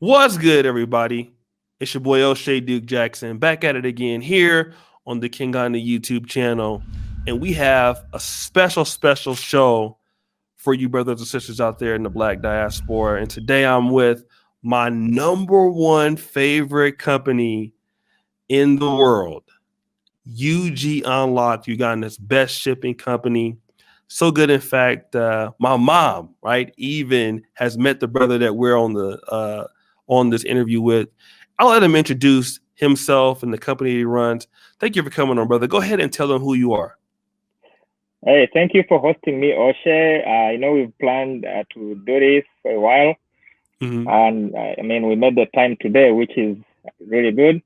What's good, everybody? It's your boy O'Shea Duke Jackson back at it again here on the King on the YouTube channel. And we have a special show for you brothers and sisters out there in the Black diaspora. And today I'm with my number one favorite company in the world, UG Unlocked, Uganda's best shipping company. So good, in fact, my mom, right, even has met the brother that we're on this interview with. I'll let him introduce himself and the company he runs. Thank you for coming on, brother. Go ahead and tell them who you are. Hey, thank you for hosting me, Oshe. I know we've planned to do this for a while, and I mean we made the time today, which is really good.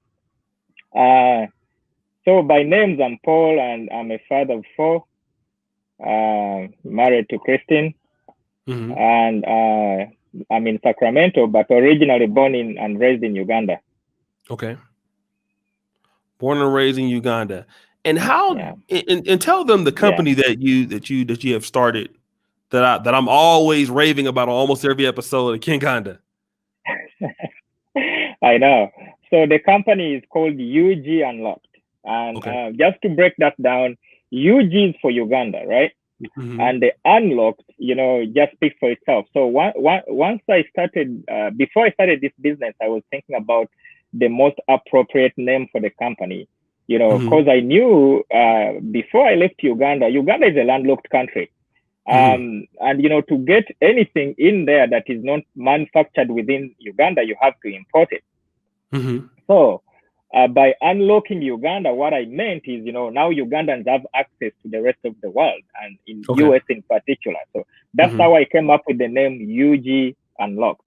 So by names, I'm Paul, and I'm a father of four, married to Christine, and I'm in Sacramento, but originally born in and raised in Uganda. Okay. Born and raised in Uganda. And how and tell them the company that you have started that I'm always raving about on almost every episode of Kinganda. I know. So the company is called UG Unlocked. And just to break that down, UG is for Uganda, right? And the Unlocked, just speaks for itself. So once I started, before I started this business, I was thinking about the most appropriate name for the company, because I knew before I left Uganda is a landlocked country. And, to get anything in there that is not manufactured within Uganda, you have to import it. So by unlocking Uganda, what I meant is, now Ugandans have access to the rest of the world and in US in particular. So that's how I came up with the name UG Unlocked.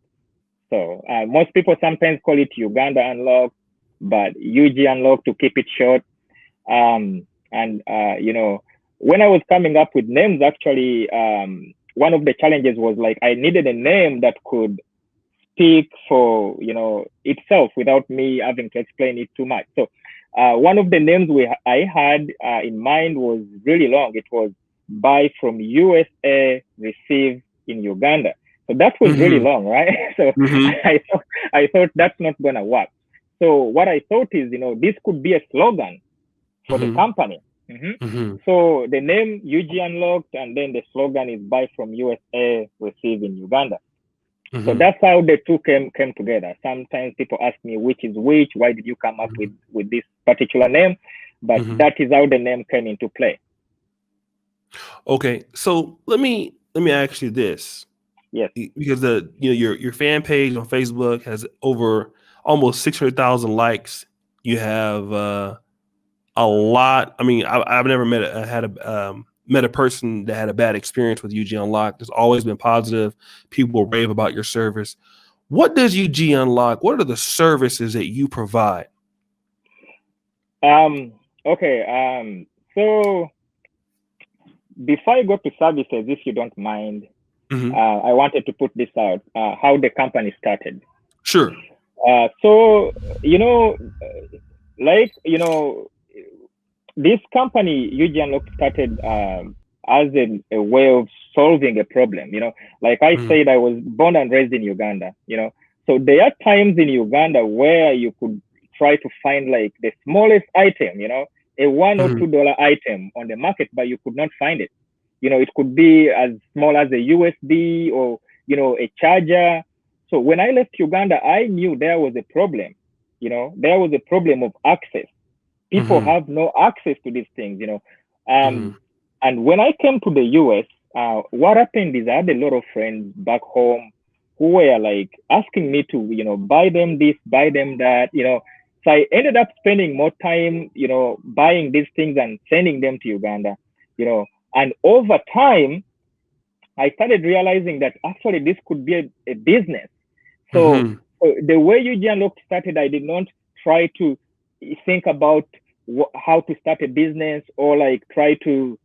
So most people sometimes call it Uganda Unlocked, but UG Unlocked to keep it short. When I was coming up with names, actually, one of the challenges was like I needed a name that could speak for itself without me having to explain it too much. So one of the names I had in mind was really long. It was buy from USA, receive in Uganda. So that was really long, right? So I thought that's not gonna work. So what I thought is, this could be a slogan for the company. So the name UG Unlocked, and then the slogan is buy from USA, receive in Uganda. So that's how the two came together. Sometimes people ask me which is which, why did you come up with this particular name? But that is how the name came into play. Okay, so let me ask you this. Yes. Because your fan page on Facebook has over almost 600,000 likes. You have a lot. I mean, I've never met a person that had a bad experience with UG Unlocked. It's always been positive. People rave about your service. What does UG Unlock? What are the services that you provide? Okay. So before I go to services, if you don't mind, I wanted to put this out, how the company started. Sure. So, this company, UG Unlocked, started as a way of solving a problem. Like I said, I was born and raised in Uganda, so there are times in Uganda where you could try to find like the smallest item, a $1 or $2 item on the market, but you could not find it. It could be as small as a USB or, a charger. So when I left Uganda, I knew there was a problem. There was a problem of access. People have no access to these things, And when I came to the US, what happened is I had a lot of friends back home who were like asking me to, buy them this, buy them that, So I ended up spending more time, buying these things and sending them to Uganda, And over time, I started realizing that actually this could be a business. So the way UG Unlocked started, I did not try to think about how to start a business or like try to,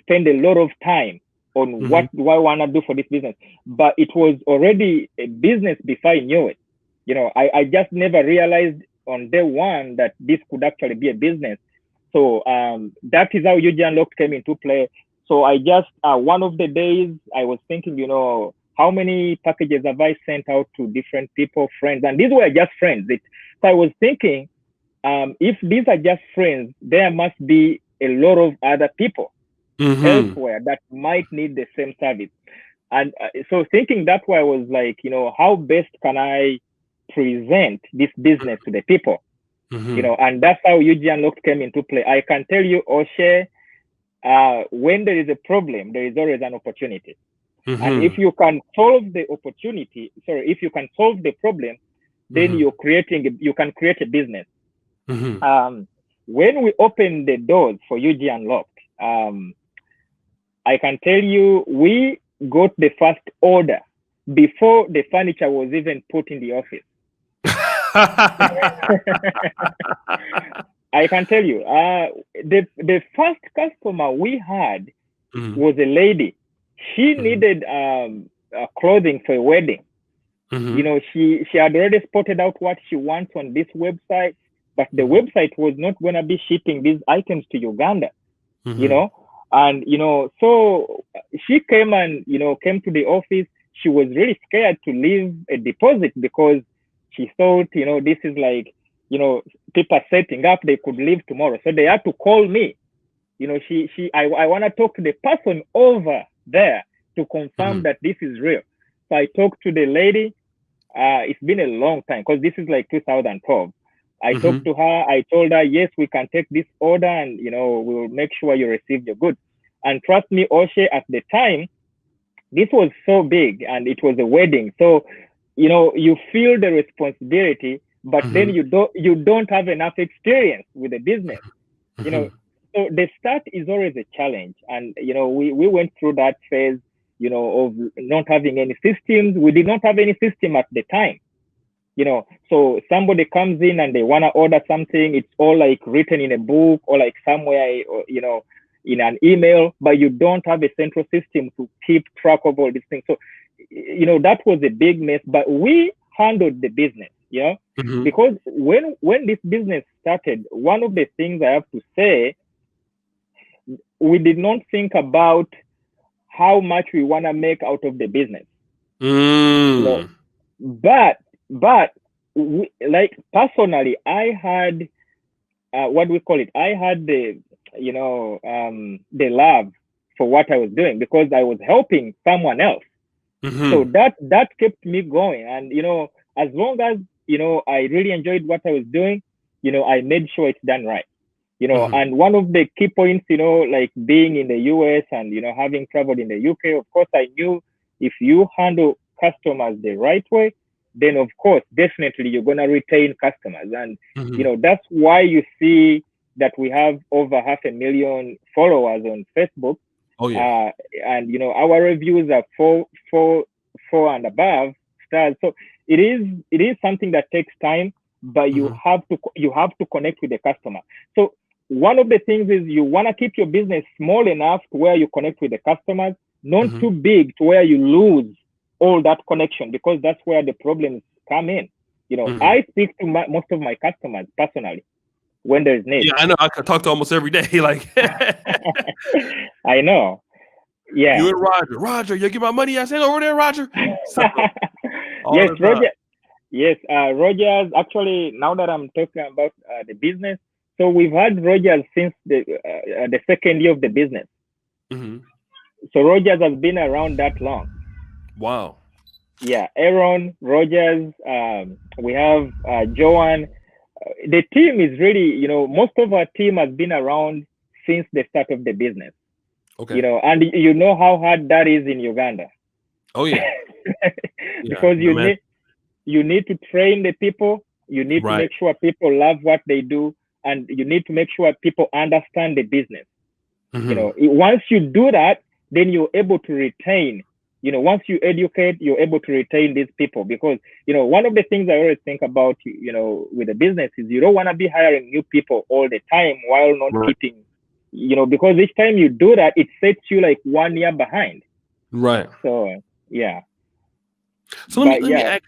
spend a lot of time on what do I want to do for this business. But it was already a business before I knew it. I just never realized on day one that this could actually be a business. So that is how UG Unlocked came into play. So I just, one of the days I was thinking, how many packages have I sent out to different people, friends? And these were just friends. So I was thinking, if these are just friends, there must be a lot of other people elsewhere that might need the same service. And so thinking that way, I was like, how best can I present this business to the people? And that's how UG Unlocked came into play. I can tell you, Oshe, when there is a problem, there is always an opportunity. And if you can solve the problem, then you can create a business. When we opened the doors for UG Unlocked, I can tell you, we got the first order before the furniture was even put in the office. I can tell you, the first customer we had was a lady. She needed clothing for a wedding. She had already spotted out what she wants on this website, but the website was not going to be shipping these items to Uganda. And so she came to the office. She was really scared to leave a deposit because she thought, this is like, people setting up, they could leave tomorrow. So they had to call me. I want to talk to the person over there to confirm that this is real. So I talked to the lady. It's been a long time because this is like 2012. I talked to her. I told her, yes, we can take this order and, we will make sure you receive your goods. And trust me, Oshe, at the time, this was so big and it was a wedding. So, you feel the responsibility, but then you don't have enough experience with the business, So the start is always a challenge. And, we went through that phase, of not having any systems. We did not have any system at the time. So somebody comes in and they want to order something. It's all like written in a book or like somewhere, in an email, but you don't have a central system to keep track of all these things. So, that was a big mess, but we handled the business, because when this business started, one of the things I have to say, we did not think about how much we want to make out of the business. But like personally, I had what we call it. I had the love for what I was doing because I was helping someone else. So that kept me going. And as long as I really enjoyed what I was doing, I made sure it's done right. And one of the key points, like being in the US and having traveled in the UK, of course, I knew if you handle customers the right way, then of course, definitely you're going to retain customers. And, that's why you see that we have over 500,000 followers on Facebook. Oh, yeah. And, our reviews are four and above stars. So it is something that takes time, but you have to connect with the customer. So one of the things is you want to keep your business small enough to where you connect with the customers, not too big to where you lose all that connection, because that's where the problems come in. I speak to most of my customers personally when there's need. Yeah, I know. I could talk to almost every day. Like, I know. Yeah. You and Roger, you get my money I sent over there, Roger. So, yes, Roger. Yes, Rogers. Actually, now that I'm talking about the business, so we've had Rogers since the second year of the business. So Rogers has been around that long. Wow. Yeah, Aaron, Rogers, we have Joanne. The team is really, most of our team has been around since the start of the business. Okay. And how hard that is in Uganda. Oh yeah. Because you need to train the people. You need to make sure people love what they do, and you need to make sure people understand the business. Once you do that, then you're able to retain. Once you educate, you're able to retain these people, because one of the things I always think about, with the business is you don't want to be hiring new people all the time while not keeping, because each time you do that, it sets you like 1 year behind. Right. So yeah. So let me ask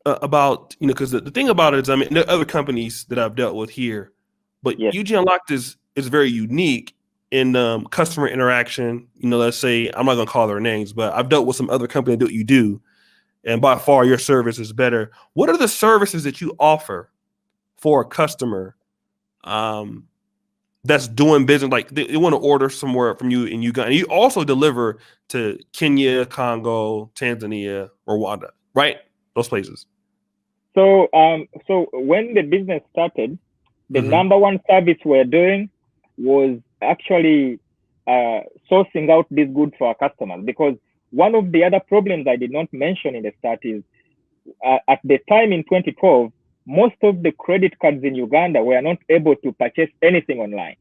you about, because the thing about it is, I mean, there are other companies that I've dealt with here, but UG Unlocked is very unique in customer interaction, let's say, I'm not gonna call their names, but I've dealt with some other company that do what you do, and by far your service is better. What are the services that you offer for a customer that's doing business? Like they want to order somewhere from you in Uganda. And you also deliver to Kenya, Congo, Tanzania, Rwanda, right? Those places. So when the business started, the number one service we're doing was actually sourcing out these goods for our customers. Because one of the other problems I did not mention in the start is at the time in 2012, most of the credit cards in Uganda were not able to purchase anything online.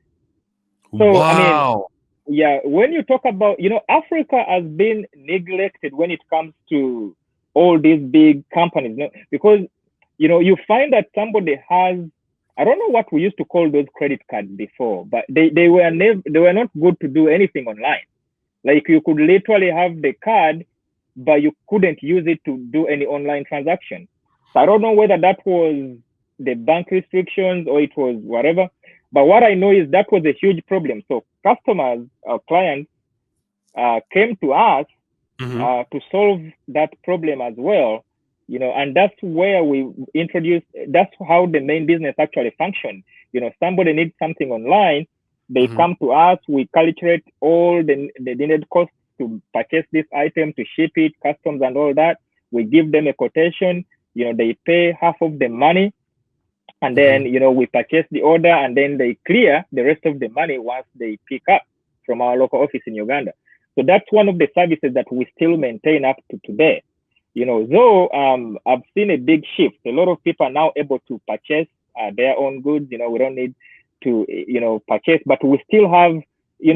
So, I mean, Wow. yeah, when you talk about, Africa has been neglected when it comes to all these big companies, because, you find that somebody has, I don't know what we used to call those credit cards before, but they were not good to do anything online. Like you could literally have the card, but you couldn't use it to do any online transaction. So I don't know whether that was the bank restrictions or it was whatever. But what I know is that was a huge problem. So customers, clients, came to us to solve that problem as well. And that's where we introduced. That's how the main business actually functioned. Somebody needs something online, they come to us. We calculate all the needed costs to purchase this item, to ship it, customs and all that. We give them a quotation. They pay half of the money, and then we purchase the order, and then they clear the rest of the money once they pick up from our local office in Uganda. So that's one of the services that we still maintain up to today. Though I've seen a big shift. A lot of people are now able to purchase their own goods. We don't need to, purchase, but we still have,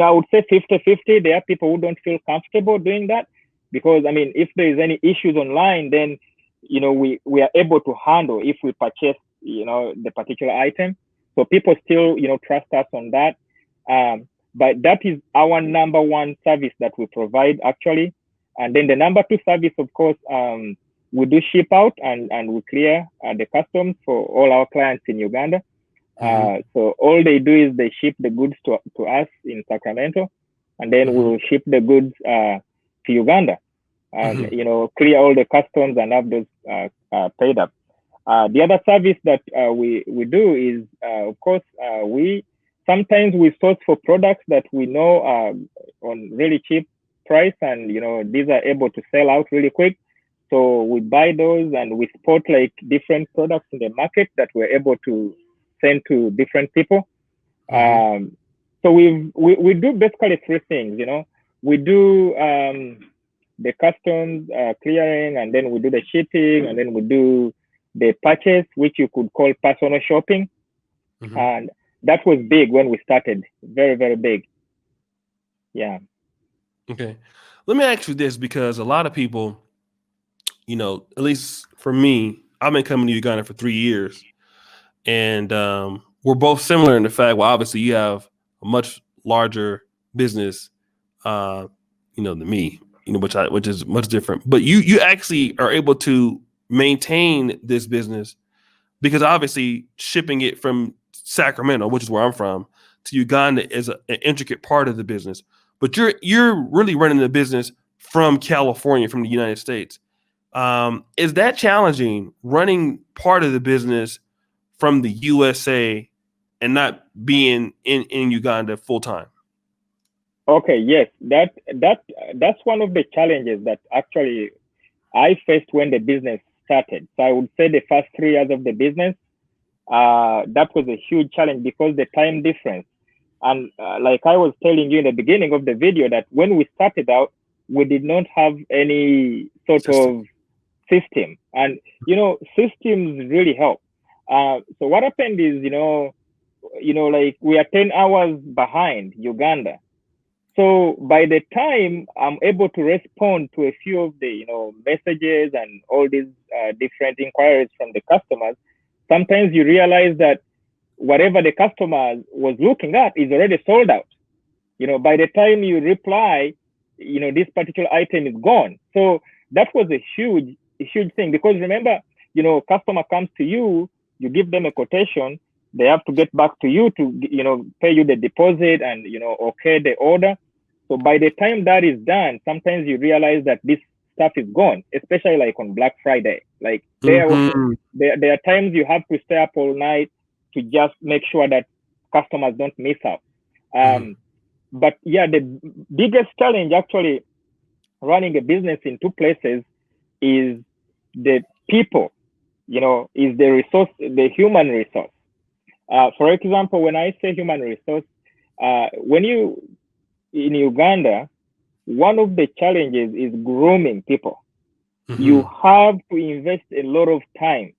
I would say 50-50. There are people who don't feel comfortable doing that because, I mean, if there is any issues online, then, we are able to handle if we purchase, the particular item. So people still, trust us on that. But that is our number one service that we provide actually. And then the number two service, of course, we do ship out and we clear the customs for all our clients in Uganda. So all they do is they ship the goods to us in Sacramento, and then we will ship the goods to Uganda, and clear all the customs and have those paid up. The other service that we do is, of course, we sometimes source for products that we know are on really cheap price, and these are able to sell out really quick. So we buy those and we spot like different products in the market that we're able to send to different people. So we do basically three things. We do the customs clearing, and then we do the shipping, and then we do the purchase, which you could call personal shopping. And that was big when we started, very, very big. Yeah. Okay. Let me ask you this, because a lot of people, at least for me, I've been coming to Uganda for 3 years, and we're both similar in the fact, well, obviously you have a much larger business, than me, which is much different. But you actually are able to maintain this business because obviously shipping it from Sacramento, which is where I'm from, to Uganda is an intricate part of the business. But you're really running the business from California, from the United States. Is that challenging, running part of the business from the USA and not being in Uganda full time? Okay, yes, that's one of the challenges that actually I faced when the business started. So I would say the first 3 years of the business, that was a huge challenge because the time difference. And like I was telling you in the beginning of the video, that when we started out, we did not have any sort of system. And, systems really help. So what happened is, like we are 10 hours behind Uganda. So by the time I'm able to respond to a few of the, messages and all these different inquiries from the customers, sometimes you realize that whatever the customer was looking at is already sold out. By the time you reply, this particular item is gone. So that was a huge thing, because remember, customer comes to you, you give them a quotation, They have to get back to you to, pay you the deposit and, okay the order. So by the time that is done, sometimes you realize that this stuff is gone, especially like on Black Friday. Like Mm-hmm. there are times you have to stay up all night to just make sure that customers don't miss out. Mm-hmm. But yeah, the biggest challenge actually running a business in two places is the people, is the resource, the human resource. For example, when I say human resource, when you in Uganda, one of the challenges is grooming people. You Mm-hmm. have to invest a lot of time.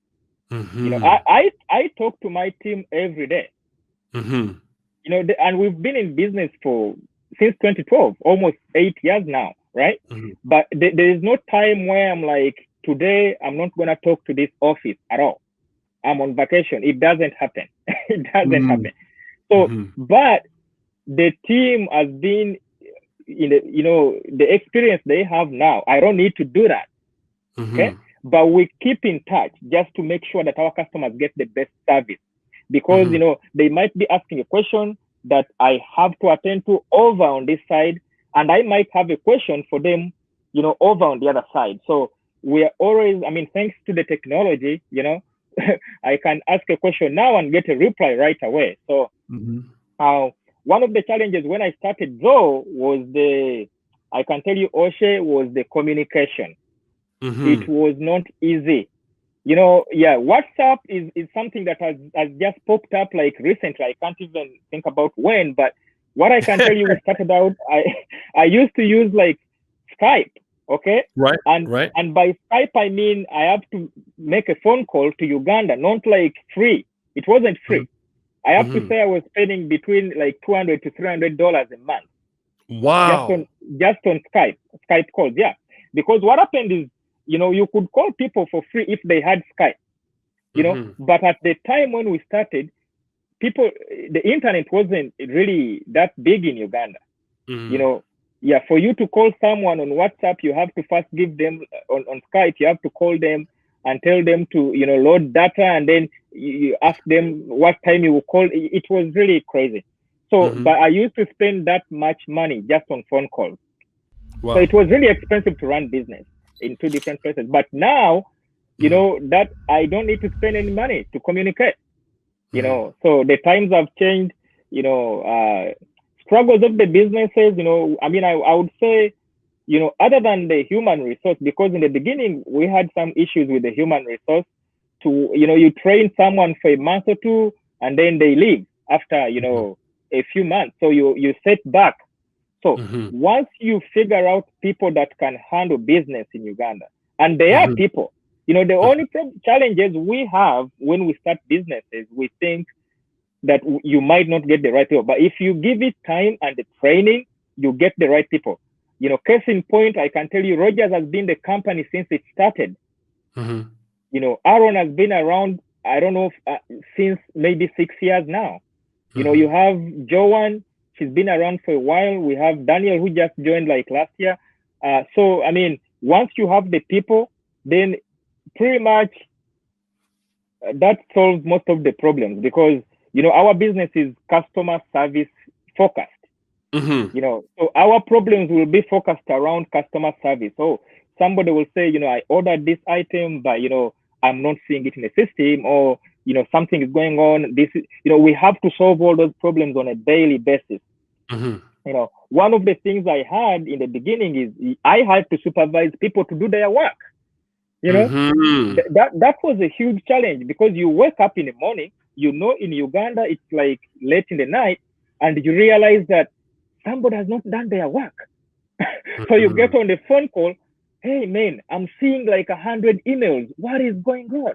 Mm-hmm. I talk to my team every day. Mm-hmm. And we've been in business for since 2012, almost 8 years now, right? Mm-hmm. But there is no time where I'm like, today I'm not gonna talk to this office at all. I'm on vacation. It doesn't happen. It doesn't happen. So, Mm-hmm. but the team has been the experience they have now. I don't need to do that. Okay. Mm-hmm. But we keep in touch just to make sure that our customers get the best service, because Mm-hmm. they might be asking a question that I have to attend to over on this side, and I might have a question for them, over on the other side. So we are always, I mean, thanks to the technology, I can ask a question now and get a reply right away. So Mm-hmm. uh, one of the challenges when I started though was I can tell you, Oshe, was the communication. It Mm-hmm. was not easy. Yeah, WhatsApp is something that has just popped up like recently. I can't even think about when, but what I can tell you, we started out, I used to use like Skype, okay? Right. And Right. and by Skype I mean I have to make a phone call to Uganda, not like free. It wasn't free. I have to Mm-hmm. say I was spending between like $200 to $300 a month just on Wow. just on Skype calls. Yeah, because what happened is, you could call people for free if they had Skype. Mm-hmm. But at the time when we started, people, the internet wasn't really that big in Uganda. You Mm-hmm. know, yeah, for you to call someone on WhatsApp, you have to first give them on Skype. You have to call them and tell them to load data, and then you ask them what time you will call. It was really crazy. So, Mm-hmm. but I used to spend that much money just on phone calls. So Wow. it was really expensive to run business in two different places. But now, Mm-hmm. that I don't need to spend any money to communicate. Mm-hmm. So the times have changed. Struggles of the businesses. I mean, I would say, other than the human resource, because in the beginning we had some issues with the human resource. You train someone for a month or two, and then they leave after a few months. So you set back. So Mm-hmm. once you figure out people that can handle business in Uganda, and they are Mm-hmm. people, the only challenges we have when we start businesses, we think that you might not get the right people. But if you give it time and the training, you get the right people. Case in point, I can tell you, Rogers has been the company since it started. Mm-hmm. Aaron has been around, I don't know, since maybe 6 years now. You Mm-hmm. have Joanne, she's been around for a while. We have Daniel, who just joined like last year. So, I mean, once you have the people, then pretty much that solves most of the problems, because, our business is customer service focused. Mm-hmm. So our problems will be focused around customer service. So somebody will say, I ordered this item, but I'm not seeing it in the system, or something is going on. We have to solve all those problems on a daily basis. Mm-hmm. One of the things I had in the beginning is I had to supervise people to do their work. You know, Mm-hmm. that was a huge challenge, because you wake up in the morning, in Uganda it's like late in the night, and you realize that somebody has not done their work. So you Mm-hmm. get on the phone call, hey man, I'm seeing like 100 emails. What is going on?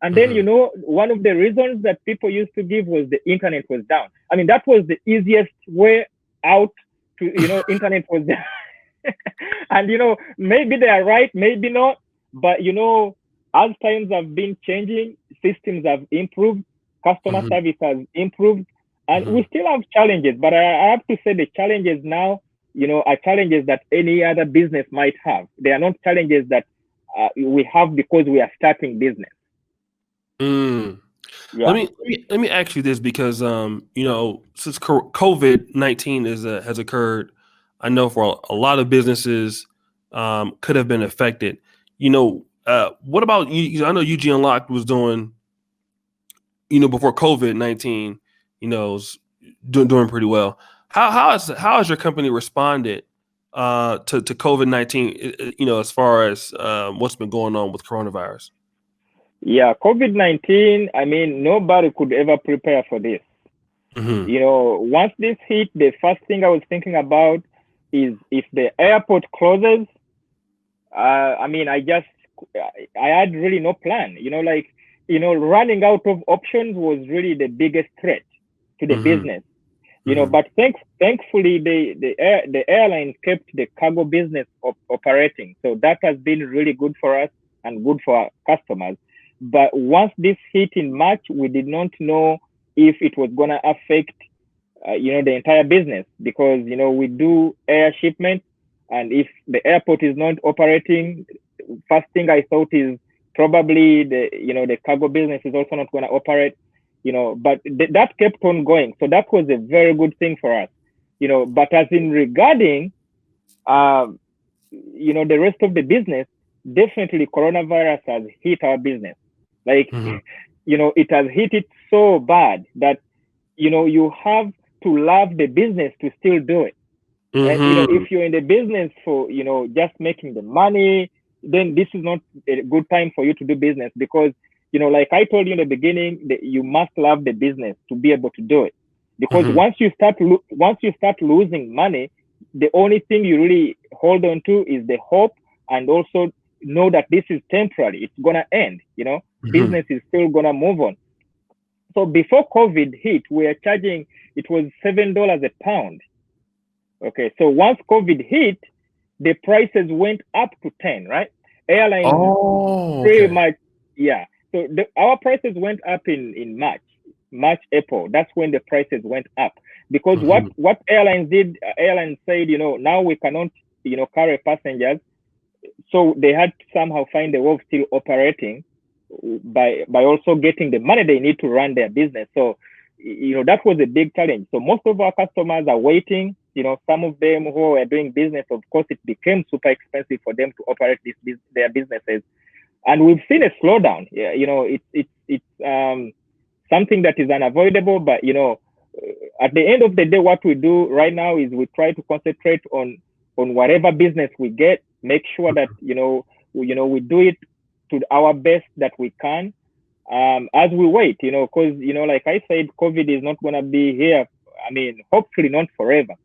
And then, Mm-hmm. one of the reasons that people used to give was the internet was down. I mean, that was the easiest way out to, internet was down. And, maybe they are right, maybe not. But, as times have been changing, systems have improved, customer Mm-hmm. service has improved, and Mm-hmm. we still have challenges. But I have to say the challenges now, are challenges that any other business might have. They are not challenges that we have because we are starting business. Mm. Yeah. Let me ask you this because since COVID-19 has occurred, I know for a lot of businesses could have been affected. What about you? I know UG Unlocked was doing before COVID-19, was doing pretty well. How has your company responded to COVID-19? As far as what's been going on with coronavirus. Yeah, COVID-19, I mean, nobody could ever prepare for this. Mm-hmm. Once this hit, the first thing I was thinking about is if the airport closes, I mean, I had really no plan. Running out of options was really the biggest threat to the Mm-hmm. business. Mm-hmm. But thankfully, the airlines kept the cargo business operating. So that has been really good for us and good for our customers. But once this hit in March, we did not know if it was going to affect, the entire business because, we do air shipment. And if the airport is not operating, first thing I thought is probably the cargo business is also not going to operate. But that kept on going. So that was a very good thing for us. But as in regarding, the rest of the business, definitely coronavirus has hit our business. Like, Mm-hmm. it has hit it so bad that, you have to love the business to still do it. Right? Mm-hmm. If you're in the business for, just making the money, then this is not a good time for you to do business because, like I told you in the beginning, that you must love the business to be able to do it. Because Mm-hmm. once you start losing money, the only thing you really hold on to is the hope and also know that this is temporary. It's gonna end. Mm-hmm. Business is still gonna move on. So before COVID hit, we were charging it was $7 a pound. Okay, so once COVID hit, the prices went up to 10, right? Airlines Oh, pretty okay. much, yeah. So our prices went up in March, April. That's when the prices went up because Mm-hmm. what airlines did, airlines said, now we cannot, carry passengers, so they had to somehow find a way of still operating by also getting the money they need to run their business. So that was a big challenge. So most of our customers are waiting. Some of them who are doing business, of course, it became super expensive for them to operate their businesses, and we've seen a slowdown. Yeah, it's something that is unavoidable, but at the end of the day, what we do right now is we try to concentrate on whatever business we get, make sure that we do it to our best that we can, as we wait, because like I said, COVID is not going to be here. I mean, hopefully not forever.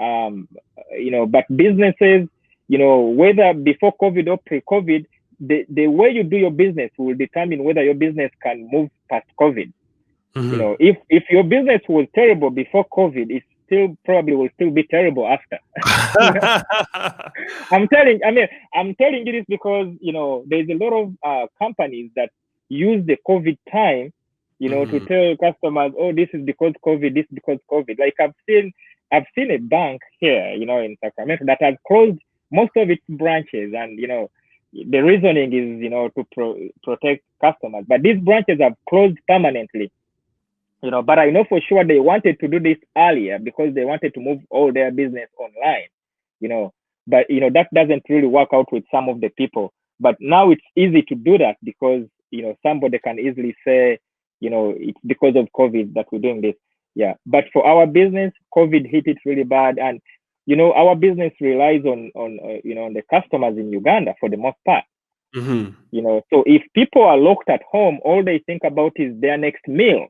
um but businesses, whether before COVID or pre-COVID, the way you do your business will determine whether your business can move past COVID. Mm-hmm. If your business was terrible before COVID, it still probably will still be terrible after. you know I'm telling you this because there's a lot of companies that use the COVID time, to Mm-hmm. tell customers, oh, this is because COVID, this is because COVID. Like I've seen a bank here, in Sacramento that has closed most of its branches, and the reasoning is, to protect customers. But these branches have closed permanently. But I know for sure they wanted to do this earlier because they wanted to move all their business online, you know. But that doesn't really work out with some of the people. But now it's easy to do that because somebody can easily say, it's because of COVID that we're doing this. Yeah. But for our business, COVID hit it really bad, and our business relies on the customers in Uganda for the most part. Mm-hmm. So if people are locked at home, all they think about is their next meal.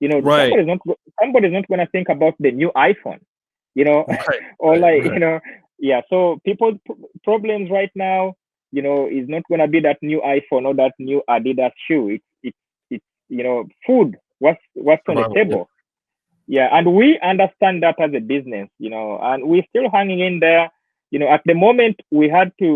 Right. Somebody's not going to think about the new iPhone, you know Right. or Right. like, Right. yeah. So people's problems right now, is not going to be that new iPhone or that new Adidas shoe. It's food. What's on the Survival. Yeah. table? Yeah, and we understand that as a business, and we're still hanging in there. At the moment we had to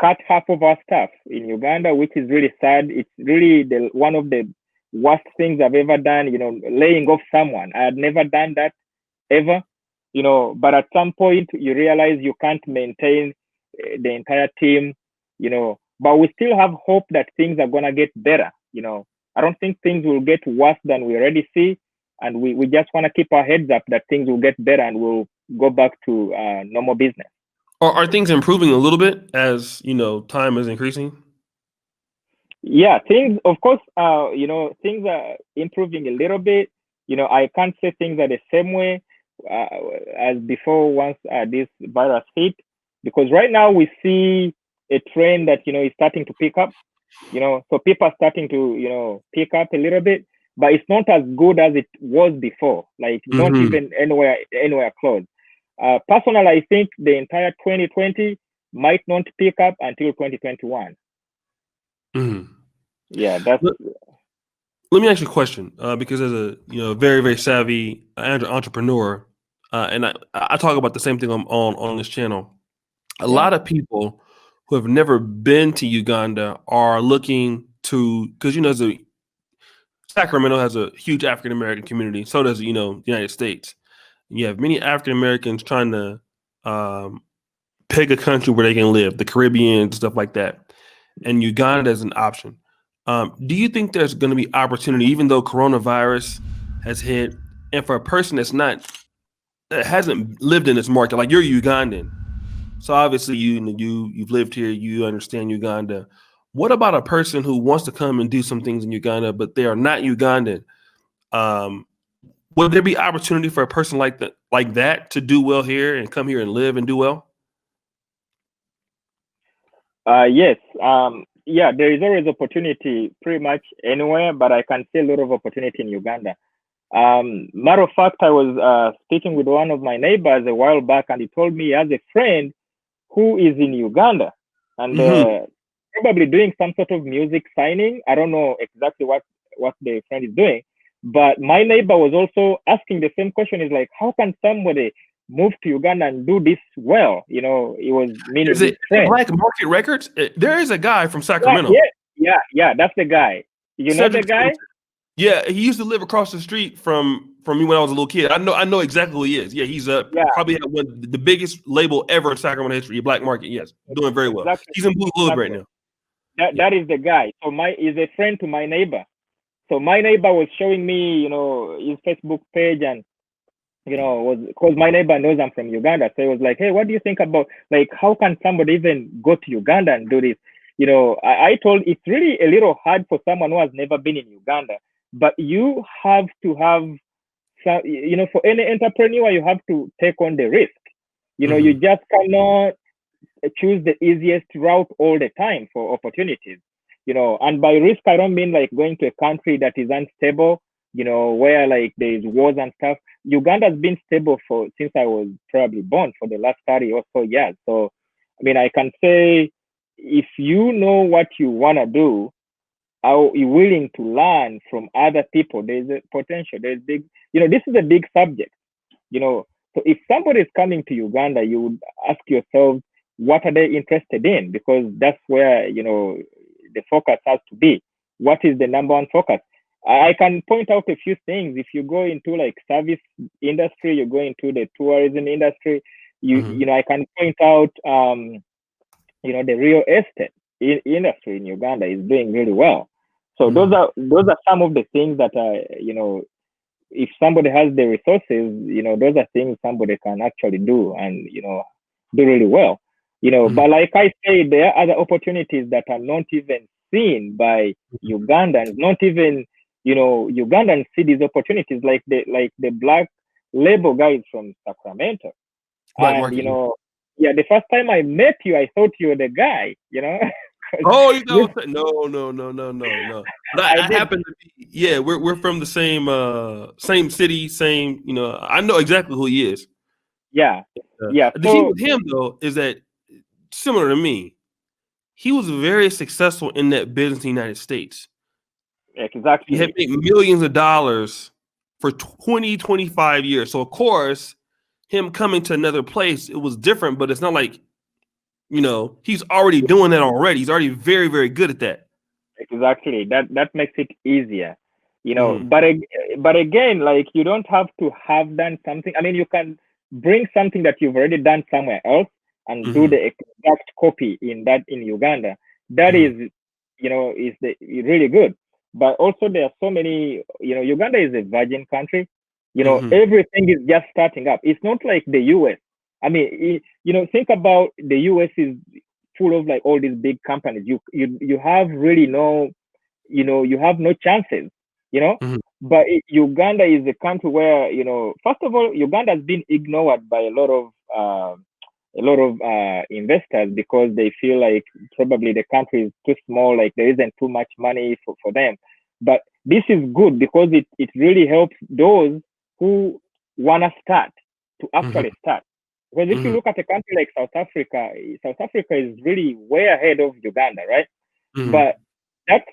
cut half of our staff in Uganda, which is really sad. It's really one of the worst things I've ever done, laying off someone. I had never done that ever, but at some point you realize you can't maintain the entire team, but we still have hope that things are going to get better, I don't think things will get worse than we already see, and we just want to keep our heads up that things will get better and we'll go back to normal business. Are things improving a little bit as time is increasing? Yeah, things, of course, things are improving a little bit. I can't say things are the same way uh, as before once this virus hit, because right now we see a trend that is starting to pick up. So people are starting to pick up a little bit, but it's not as good as it was before. Like not Mm-hmm. even anywhere close. Personally, I think the entire 2020 might not pick up until 2021. Mm-hmm. Yeah, that's Let me ask you a question, because as a very very savvy entrepreneur, and I talk about the same thing on this channel. A yeah. lot of people who have never been to Uganda are looking to, because Sacramento has a huge African American community. So does the United States. You have many African Americans trying to um, pick a country where they can live, the Caribbean, stuff like that, and Uganda is an option. Do you think there's going to be opportunity, even though coronavirus has hit, and for a person that hasn't lived in this market, like you're Ugandan, so obviously you've lived here, you understand Uganda. What about a person who wants to come and do some things in Uganda, but they are not Ugandan? Um, would there be opportunity for a person like that to do well here and come here and live and do well? Yes. Yeah, there is always opportunity pretty much anywhere, but I can see a lot of opportunity in Uganda. Matter of fact, I was speaking with one of my neighbors a while back, and he told me he has a friend who is in Uganda and Mm-hmm. probably doing some sort of music signing. I don't know exactly what the friend is doing, but my neighbor was also asking the same question. Is like, how can somebody move to Uganda and do this well? He was Is meaning it his is it friend. Black Market Records? There is a guy from Yeah, Sacramento, yeah, yeah. That's the guy. You know the Cedric guy? Simpson. Yeah, he used to live across the street from me when I was a little kid. I know exactly who he is. Yeah, he's Yeah, probably had one the biggest label ever in Sacramento history, Black Market. Yes, doing very well. exactly, He's in Blue Globe right exactly. now. That Yeah. that is the guy. So my is a friend to my neighbor. So my neighbor was showing me, his Facebook page, and was because my neighbor knows I'm from Uganda. So he was like, hey, what do you think about, like, how can somebody even go to Uganda and do this? I told it's really a little hard for someone who has never been in Uganda, but you have to have some, for any entrepreneur, you have to take on the risk. You Mm-hmm. just cannot choose the easiest route all the time for opportunities. And by risk, I don't mean like going to a country that is unstable, where like there's wars and stuff. Uganda's been stable for since I was probably born for the last 30 or so years. So, I mean, I can say if you know what you want to do, are you willing to learn from other people? There's a potential. There's big, this is a big subject, you know. So if somebody is coming to Uganda, you would ask yourself, what are they interested in? Because that's where, the focus has to be. What is the number one focus? I can point out a few things. If you go into like service industry, you go into the tourism industry, Mm-hmm. I can point out, the real estate industry in Uganda is doing really well. So those Mm-hmm. are those are some of the things that are, if somebody has the resources, those are things somebody can actually do and, do really well. Mm-hmm. But like I say, there are other opportunities that are not even seen by Ugandans, not even, Ugandans see these opportunities like the black label guys from Sacramento. Black And, Market. Yeah. yeah, the first time I met you, I thought you were the guy, 'cause Oh, you you, know, no. But I I did, happen to be. Yeah, we're from the same city, same. I know exactly who he is. yeah, yeah. The key So with him though is that similar to me, he was very successful in that business in the United States. He had exactly, made millions of dollars for 20, 25 years. So of course, him coming to another place, it was different, but it's not like, he's already doing that already. He's already very, very good at that. exactly. That makes it easier, Hmm. but again, like you don't have to have done something. I mean, you can bring something that you've already done somewhere else and do Hmm. the exact copy in Uganda. That Hmm. is, is really good. but also there are so many, Uganda is a virgin country. Mm-hmm. Everything is just starting up. It's not like the US. I mean, think about the US is full of like all these big companies. You have really no, you have no chances, you know. Mm-hmm. But Uganda is a country where, first of all, Uganda has been ignored by a lot of investors because they feel like probably the country is too small, like there isn't too much money for them. But this is good because it really helps those who want to start to Mm-hmm. actually start. Because if you Mm-hmm. look at a country like South Africa is really way ahead of Uganda, right? Mm-hmm. But that's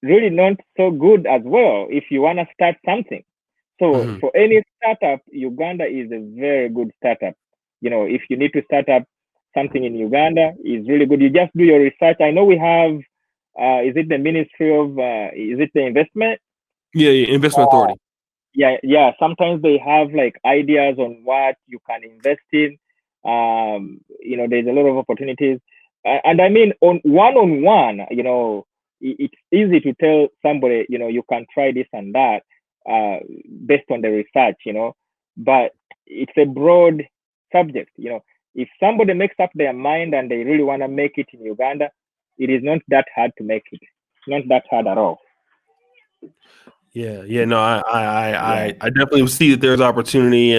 really not so good as well if you want to start something. So Mm-hmm. for any startup, Uganda is a very good startup. If you need to start up something in Uganda, is really good. You just do your research. I know we have, is it the Ministry of, is it the investment? Yeah, yeah, investment Uh, authority. yeah. Sometimes they have like ideas on what you can invest in. There's a lot of opportunities, and I mean on one, it's easy to tell somebody, you can try this and that, based on the research, but it's a broad subject. If somebody makes up their mind and they really want to make it in Uganda, it is not that hard to make it. It's not that hard at all. Yeah, yeah, no, Yeah. I definitely see that there's opportunity,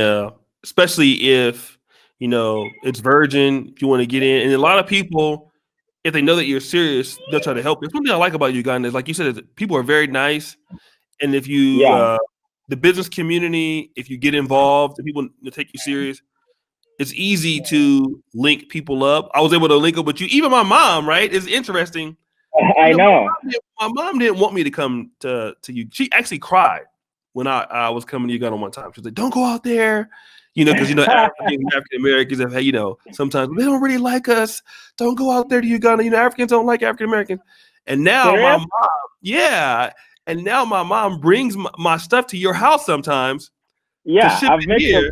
especially if it's virgin. If you want to get in, and a lot of people, if they know that you're serious, they'll try to help you. Something I like about Uganda is, like you said, is that people are very nice, and if you, Yeah. the business community, if you get involved, and people take you serious, it's easy to link people up. I was able to link up with you, even my mom. Right? It's interesting. I know. My mom didn't want me to come to you. She actually cried when I was coming to Uganda one time. She was like, "Don't go out there," because African Americans have, sometimes they don't really like us. Don't go out there to Uganda. Africans don't like African Americans. And now my Serious? mom, yeah, and now my mom brings my stuff to your house sometimes to Yeah, ship it here.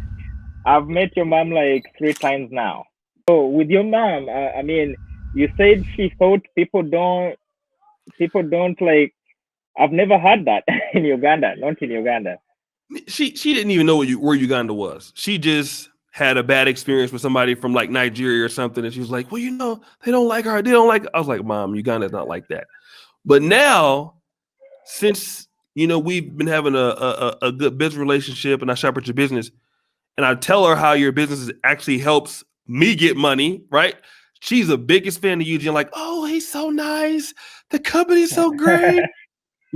I've met your mom like 3 times now. So with your mom, I mean, you said she thought people don't like. I've never heard that in Uganda, not in Uganda. She didn't even know where Uganda was. She just had a bad experience with somebody from like Nigeria or something, and she was like, "Well, they don't like her. They don't like." I was like, "Mom, Uganda's not like that." But now, since we've been having a good business relationship, and I shop at your business, and I tell her how your business actually helps me get money, right? She's the biggest fan of Eugene. Like, oh, he's so nice. The company's so great.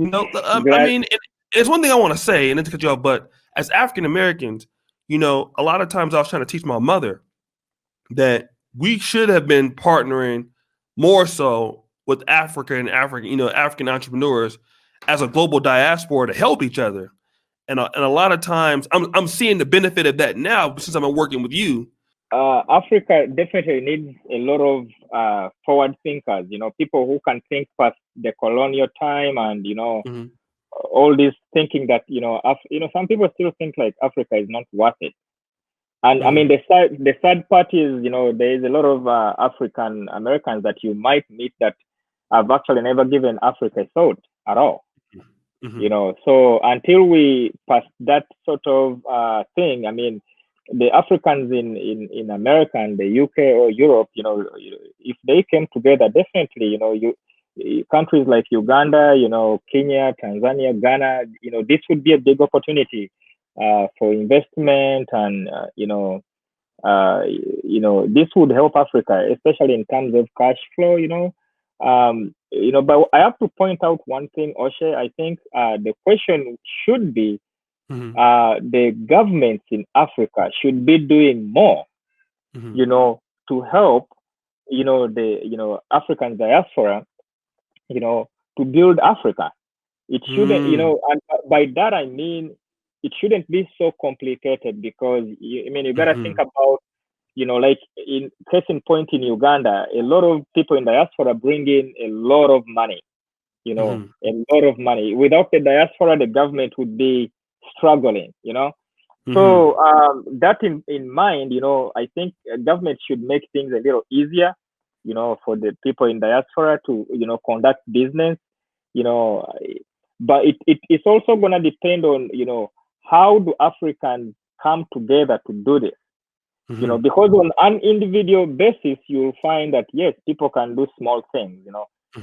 I Glad. mean, it's one thing I want to say, and then to cut you off, but as African Americans, a lot of times I was trying to teach my mother that we should have been partnering more so with Africa and African entrepreneurs as a global diaspora to help each other. And a lot of times I'm seeing the benefit of that now since I've been working with you. Africa definitely needs a lot of forward thinkers. People who can think past the colonial time and Mm-hmm. all this thinking that some people still think like Africa is not worth it. And I Mm-hmm. mean, the sad part is, there is a lot of African Americans that you might meet that have actually never given Africa a thought at all. Mm-hmm. So until we pass that sort of thing, I mean, the Africans in America and the UK or Europe, if they came together, definitely, countries like Uganda, Kenya, Tanzania, Ghana, this would be a big opportunity for investment, and this would help Africa, especially in terms of cash flow. But I have to point out one thing, Oshe. I think the question should be, Mm-hmm. the governments in Africa should be doing more, Mm-hmm. to help, the African diaspora, to build Africa. It shouldn't, and by that I mean it shouldn't be so complicated because I mean you gotta think Mm-hmm. about, like in case in point in Uganda, a lot of people in diaspora bring in a lot of money, Mm-hmm. a lot of money. Without the diaspora, the government would be struggling. Mm-hmm. So that in mind, I think government should make things a little easier, for the people in diaspora to, conduct business, you know. but it's also going to depend on, how do Africans come together to do this. Because on an individual basis, you'll find that, yes, people can do small things,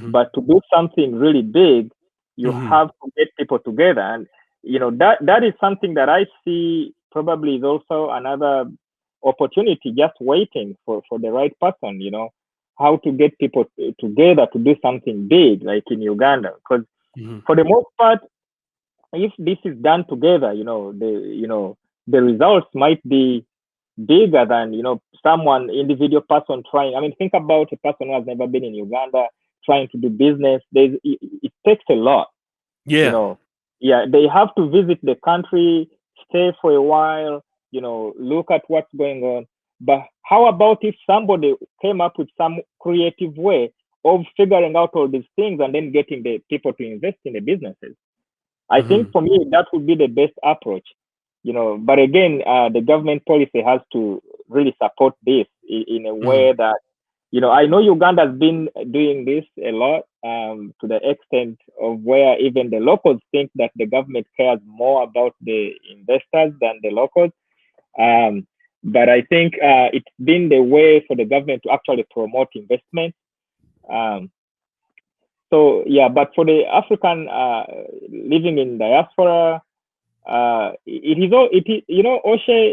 but to do something really big, you have to get people together. And, that is something that I see probably is also another opportunity just waiting for the right person, how to get people together to do something big, like in Uganda. Because for the most part, if this is done together, the results might be bigger than someone individual person trying. I mean, think about a person who has never been in Uganda trying to do business. It takes a lot. Yeah. Yeah, they have to visit the country, stay for a while, look at what's going on. But how about if somebody came up with some creative way of figuring out all these things and then getting the people to invest in the businesses? I think for me, that would be the best approach. But again, the government policy has to really support this in a way that, I know Uganda has been doing this a lot, to the extent of where even the locals think that the government cares more about the investors than the locals. But I think it's been the way for the government to actually promote investment. So yeah, but for the African living in diaspora, Oshe,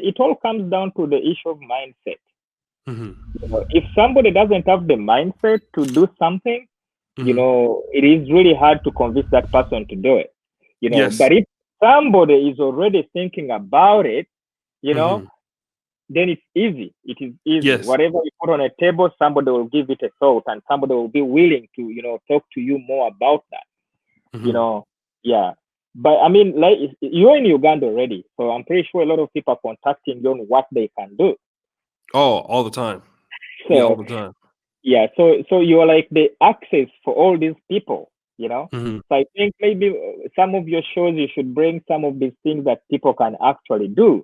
it all comes down to the issue of mindset. If somebody doesn't have the mindset to do something, it is really hard to convince that person to do it. Yes. But if somebody is already thinking about it, then it's easy. It is easy. Yes. Whatever you put on a table, somebody will give it a thought, and somebody will be willing to, talk to you more about that. Yeah. But I mean, like, you're in Uganda already, so I'm pretty sure a lot of people are contacting you on what they can do. Oh, all the time. So, yeah, all the time. Yeah, so you're like the access for all these people. So I think maybe some of your shows you should bring some of these things that people can actually do.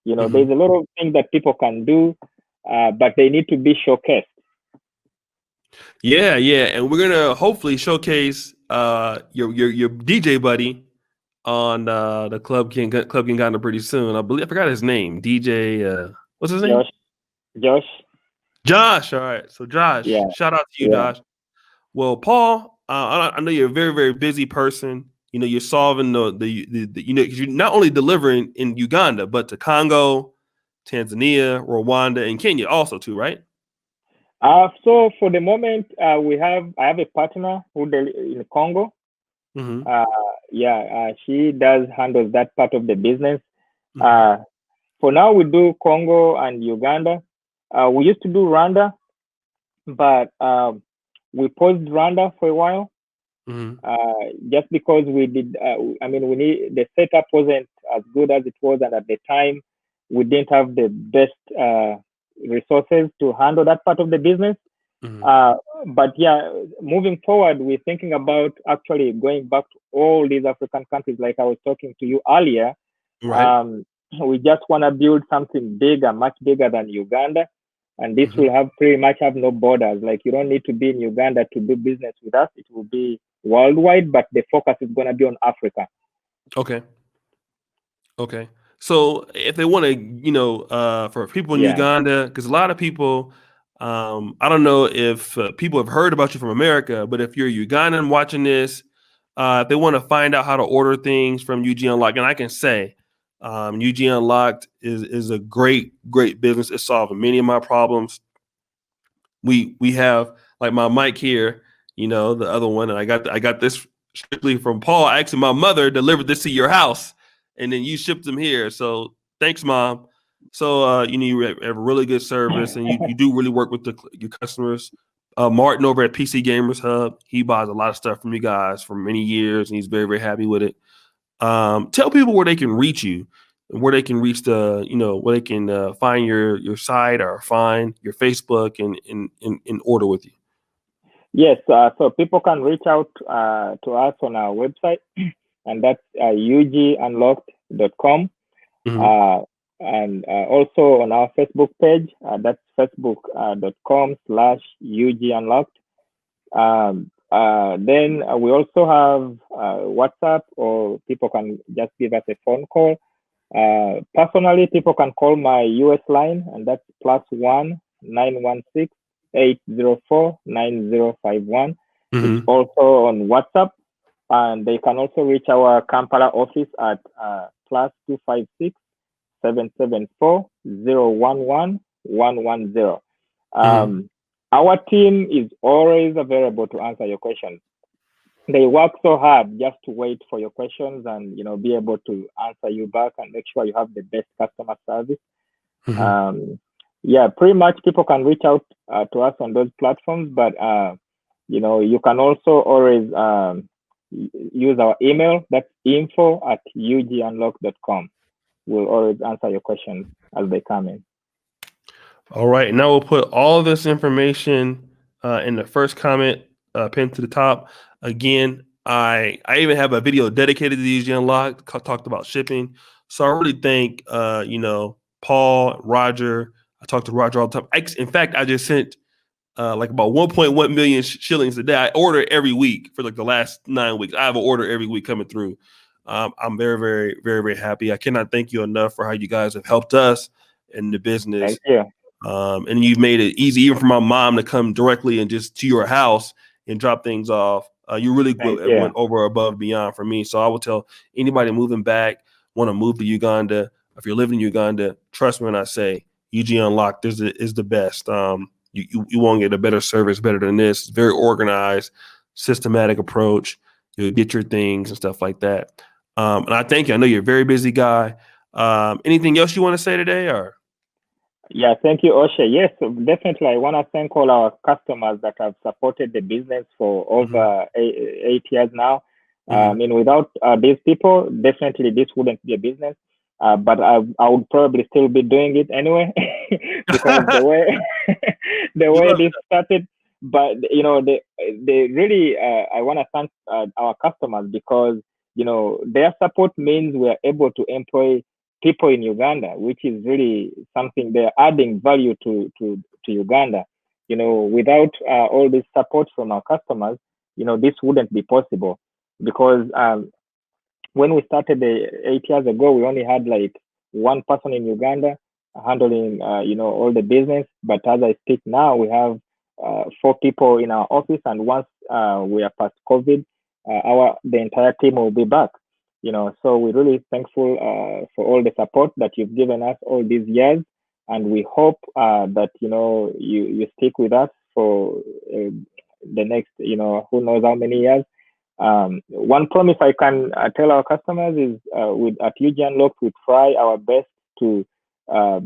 There's a lot of things that people can do, but they need to be showcased. Yeah, and we're gonna hopefully showcase your DJ buddy on the Club Uganda pretty soon. I forgot his name. DJ what's his name? Josh. Josh. All right. So Josh, Yeah. shout out to you, Yeah. Josh. Well, Paul, I know you're a very, very busy person. You're solving the because you're not only delivering in Uganda, but to Congo, Tanzania, Rwanda, and Kenya also too, right? So for the moment, I have a partner who in Congo. She does handle that part of the business. For now, we do Congo and Uganda. We used to do Rwanda, but we paused Rwanda for a while. Just because we did, the setup wasn't as good as it was, and at the time, we didn't have the best resources to handle that part of the business. But yeah, moving forward, we're thinking about actually going back to all these African countries, like I was talking to you earlier. Right. We just want to build something bigger, much bigger than Uganda. And this will pretty much have no borders. Like, you don't need to be in Uganda to do business with us. It will be worldwide, but the focus is going to be on Africa. Okay. So if they want to, for people in Uganda, because a lot of people, I don't know if people have heard about you from America, but if you're Ugandan watching this, if they want to find out how to order things from UG Unlocked, and I can say, UG Unlocked is a great business. It's solving many of my problems. We have like my mic here, the other one, and I got this strictly from Paul. Actually, my mother delivered this to your house, and then you shipped them here. So thanks, Mom. So you have a really good service, and you do really work with your customers. Martin over at PC Gamers Hub, he buys a lot of stuff from you guys for many years, and he's very, very happy with it. Tell people where they can reach you, and where they can reach where they can find your site or find your Facebook and in order with you. Yes, so people can reach out to us on our website, and that's ugunlocked.com. And also on our Facebook page, that's facebook.com/ugunlocked. Then we also have WhatsApp, or people can just give us a phone call. Personally, people can call my US line, and that's +1 916 804 9051. It's Mm-hmm. also on WhatsApp, and they can also reach our Kampala office at +256 774 011 110. Mm-hmm. Our team is always available to answer your questions. They work so hard just to wait for your questions and be able to answer you back and make sure you have the best customer service. Mm-hmm. um, yeah, pretty much people can reach out to us on those platforms, but you can also always use our email. That's info@ugunlock.com. We'll always answer your questions as they come in. All right. Now we'll put all of this information in the first comment pinned to the top. Again, I even have a video dedicated to these Unlocked, talked about shipping. So I really thank Paul, Roger. I talk to Roger all the time. In fact, I just sent like about 1.1 million shillings a day. I order every week for like the last 9 weeks. I have an order every week coming through. I'm very, very, very, very happy. I cannot thank you enough for how you guys have helped us in the business. Thank you. And you've made it easy even for my mom to come directly and just to your house and drop things off. You really Thank went you. over above and beyond for me. So I will tell anybody moving back, want to move to Uganda, if you're living in Uganda, trust me when I say UG Unlocked is the best. You won't get a better service better than this. It's very organized, systematic approach. You'll get your things and stuff like that. And I thank you. I know you're a very busy guy. Anything else you want to say today, or? Yeah, thank you, Osha. Yes, so definitely. I want to thank all our customers that have supported the business for Mm-hmm. over 8 years now. I Mm-hmm. mean, without these people, definitely this wouldn't be a business. But I would probably still be doing it anyway, because the way the We way love this started. But they really, I want to thank our customers, because their support means we are able to employ people in Uganda, which is really something. They're adding value to Uganda. Without all this support from our customers, this wouldn't be possible, because when we started 8 years ago, we only had like one person in Uganda handling, all the business. But as I speak now, we have 4 people in our office, and once we are past COVID, the entire team will be back. So we're really thankful for all the support that you've given us all these years, and we hope that you stick with us for the next, who knows how many years. One promise I can tell our customers is, with at UG Unlocked, we try our best to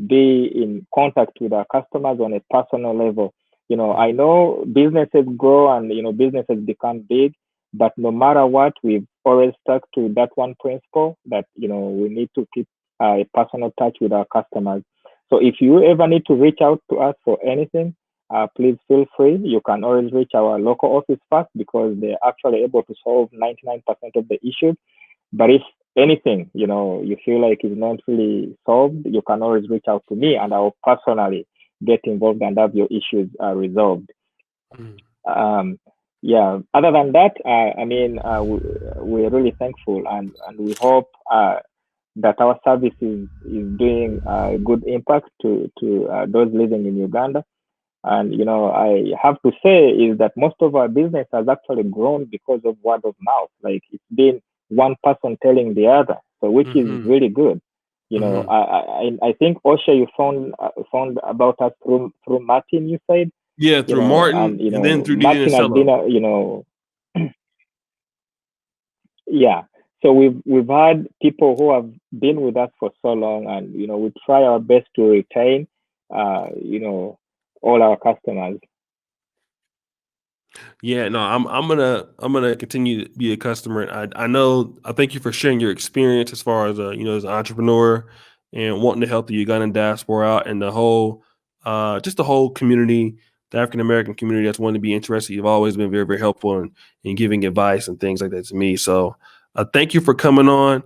be in contact with our customers on a personal level. I know businesses grow, and businesses become big, but no matter what, we've always stuck to that one principle, that we need to keep a personal touch with our customers. So if you ever need to reach out to us for anything, please feel free. You can always reach our local office first, because they're actually able to solve 99% of the issues. But if anything, you feel like is not really solved, you can always reach out to me, and I'll personally get involved and have your issues resolved. Mm. Um, yeah. Other than that, I mean, we're really thankful, and we hope that our service is doing good impact to those living in Uganda. And I have to say is that most of our business has actually grown because of word of mouth. Like, it's been one person telling the other, so which is Mm-hmm. really good. Mm-hmm. I think Osha, you found about us through Martin. You said, Yeah, through and Martin and then through DJ Martin has been Cello. yeah. So we've had people who have been with us for so long, and we try our best to retain, all our customers. Yeah, no, I'm gonna continue to be a customer. I know I thank you for sharing your experience as far as as an entrepreneur and wanting to help the Ugandan diaspora out and the whole just the whole community, the African American community that's wanting to be interested. You've always been very, very helpful in giving advice and things like that to me. So thank you for coming on.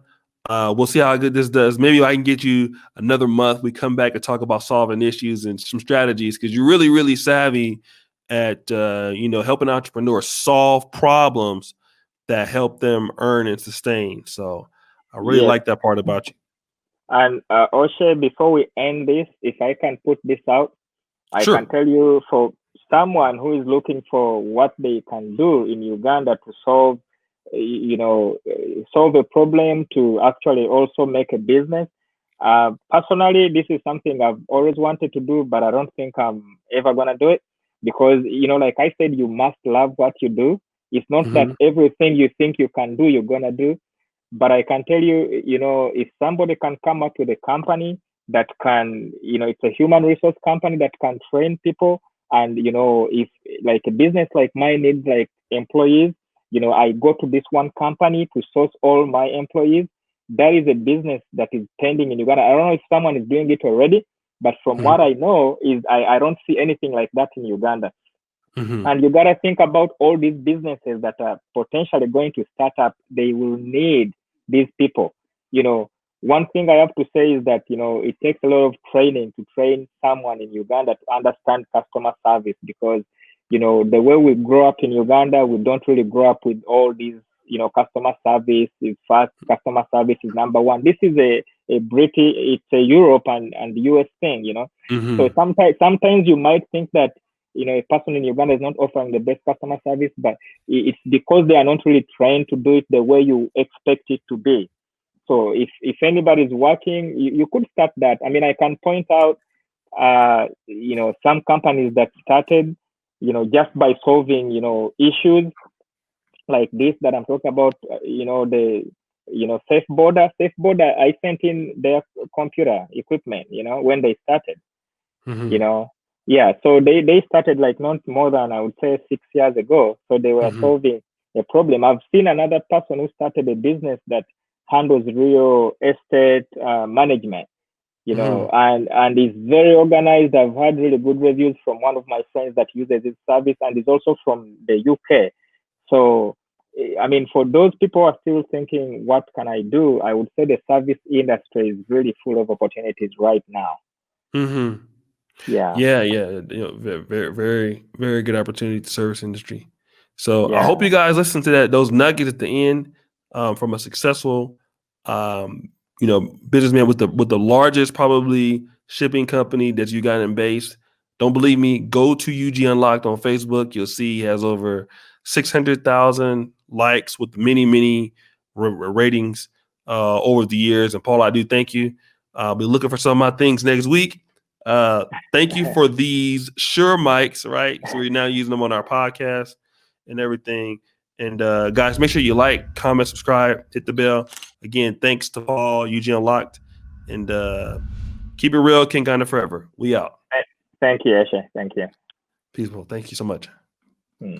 We'll see how good this does. Maybe I can get you another month. We come back and talk about solving issues and some strategies because you're really, really savvy at helping entrepreneurs solve problems that help them earn and sustain. So I really Yes. like that part about you. And Oshe, before we end this, if I can put this out, I can Sure. tell you, for someone who is looking for what they can do in Uganda to solve, solve a problem, to actually also make a business. Personally, this is something I've always wanted to do, but I don't think I'm ever gonna do it because, like I said, you must love what you do. It's not that Hmm. everything you think you can do, you're gonna do. But I can tell you, if somebody can come up with a company that can, it's a human resource company that can train people. And, if like a business like mine needs like employees, I go to this one company to source all my employees. That is a business that is pending in Uganda. I don't know if someone is doing it already, but from what Hmm. I know is I don't see anything like that in Uganda. Hmm. And you got to think about all these businesses that are potentially going to start up. They will need these people. You know, one thing I have to say is that, it takes a lot of training to train someone in Uganda to understand customer service because, the way we grow up in Uganda, we don't really grow up with all these, customer service is fast, customer service is number one. This is a British, it's a Europe and US thing. So Hmm. sometimes you might think that a person in Uganda is not offering the best customer service, but it's because they are not really trained to do it the way you expect it to be. So if anybody is working, you could start that. I mean, I can point out, some companies that started, just by solving, issues like this that I'm talking about, Safe Border. Safe Border, I sent in their computer equipment, when they started you Hmm. know yeah, so they started like not more than, I would say, 6 years ago. So they were Hmm. solving a problem. I've seen another person who started a business that handles real estate management, Hmm. and is very organized. I've had really good reviews from one of my friends that uses his service, and is also from the UK. So I mean, for those people who are still thinking, what can I do, I would say the service industry is really full of opportunities right now. Hmm. Yeah. Yeah, yeah, very, very, very, very good opportunity to service industry. So I hope Yeah. you guys listen to those nuggets at the end from a successful, businessman with the largest probably shipping company that's Ugandan based. Don't believe me? Go to UG Unlocked on Facebook. You'll see he has over 600,000 likes with many, many ratings over the years. And Paul, I do thank you. I'll be looking for some of my things next week. Thank you for these Shure mics, right? So we're now using them on our podcast and everything. And guys, make sure you like, comment, subscribe, hit the bell. Again, thanks to Paul, Eugene Unlocked, and keep it real, King Ghana forever. We out. Thank you, Eshe. Thank you. Peaceful. Thank you so much. Hmm.